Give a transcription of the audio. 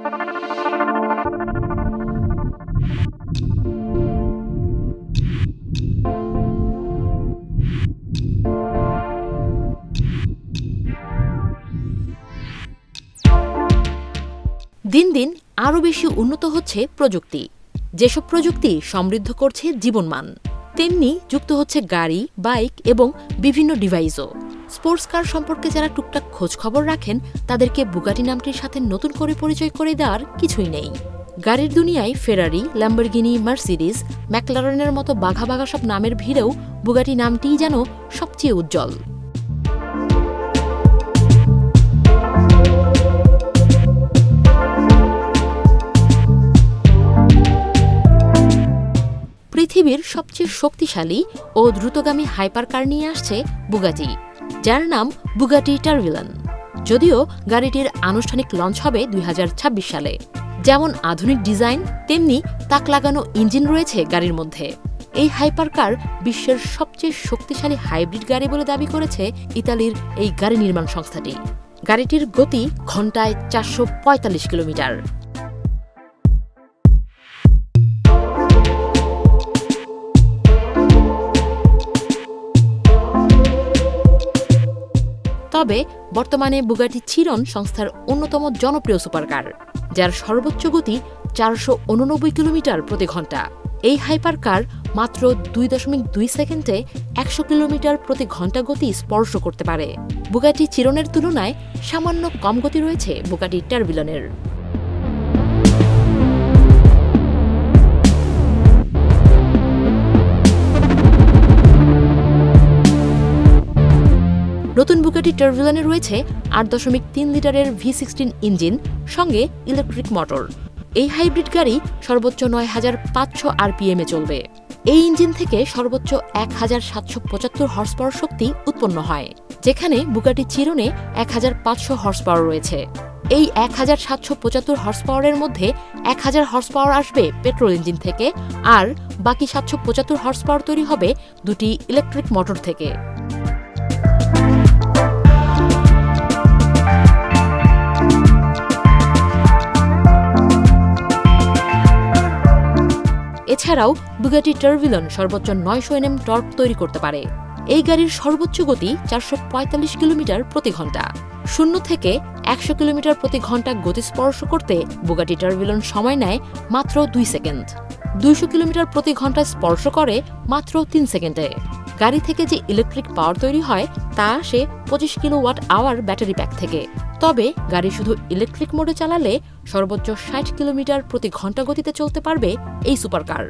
দিন দিন আরও বেশি উন্নত হচ্ছে প্রযুক্তি। যেসব প্রযুক্তি সমৃদ্ধ করছে জীবনমান, তেমনি যুক্ত হচ্ছে গাড়ি, বাইক এবং বিভিন্ন ডিভাইসও। স্পোর্টস কার সম্পর্কে যারা টুকটাক খোঁজ খবর রাখেন, তাদেরকে বুগাটি নামটির সাথে নতুন করে পরিচয় করে দেওয়ার কিছুই নেই। গাড়ির দুনিয়ায় ফেরারি, ল্যাম্বরগিনি, মার্সিডিজ, ম্যাকলারেনের মতো বাঘা বাঘা সব নামের ভিড়েও বুগাটি নামটিই যেন সবচেয়ে উজ্জ্বল। পৃথিবীর সবচেয়ে শক্তিশালী ও দ্রুতগামী হাইপার কার নিয়ে আসছে বুগাটি, যার নাম বুগাটি টারভিলন। যদিও গাড়িটির আনুষ্ঠানিক লঞ্চ হবে 2026 সালে। যেমন আধুনিক ডিজাইন, তেমনি তাক লাগানো ইঞ্জিন রয়েছে গাড়ির মধ্যে। এই হাইপার কার বিশ্বের সবচেয়ে শক্তিশালী হাইব্রিড গাড়ি বলে দাবি করেছে ইতালির এই গাড়ি নির্মাণ সংস্থাটি। গাড়িটির গতি ঘণ্টায় 445 কিলোমিটার। তবে বর্তমানে বুগাটি চিরন সংস্থার অন্যতম জনপ্রিয় সুপারকার, যার সর্বোচ্চ গতি 489 কিলোমিটার প্রতি ঘণ্টা। এই হাইপার কার মাত্র 2.2 সেকেন্ডে 100 কিলোমিটার প্রতি ঘণ্টা গতি স্পর্শ করতে পারে। বুগাটি চিরনের তুলনায় সামান্য কম গতি রয়েছে বুগাটি টারভিলনের। নতুন বুগাটি টারভিলনে রয়েছে 8.3 লিটারের V16 ইঞ্জিন, সঙ্গে ইলেকট্রিক মোটর। এই হাইব্রিড গাড়ি সর্বোচ্চ 9500 RPM-এ চলবে। এই ইঞ্জিন থেকে সর্বোচ্চ 1775 হর্স পাওয়ার শক্তি উৎপন্ন হয়, যেখানে বুগাটি চিরনে 1500 হর্স পাওয়ার রয়েছে। এই 1775 হর্স পাওয়ারের মধ্যে 1000 হর্স পাওয়ার আসবে পেট্রোল ইঞ্জিন থেকে, আর বাকি 775 হর্স পাওয়ার তৈরি হবে দুটি ইলেকট্রিক মোটর থেকে। এছাড়াও বুগাটি টারভিলন সর্বোচ্চ 900 Nm টর্ক তৈরি করতে পারে। এই গাড়ির সর্বোচ্চ গতি 445 কিলোমিটার প্রতি ঘণ্টা। 0 থেকে 100 কিলোমিটার প্রতি ঘণ্টা গতি স্পর্শ করতে বুগাটি টারভিলন সময় নেয় মাত্র 2 সেকেন্ড। 200 কিলোমিটার প্রতি ঘণ্টা স্পর্শ করে মাত্র 3 সেকেন্ডে। গাড়ি থেকে যে ইলেকট্রিক পাওয়ার তৈরি হয় তা আসে 25 কিলোওয়াট আওয়ার ব্যাটারি প্যাক থেকে। তবে গাড়ি শুধু ইলেকট্রিক মোডে চালালে সর্বোচ্চ 60 কিলোমিটার প্রতি ঘণ্টা গতিতে চলতে পারবে এই সুপারকার।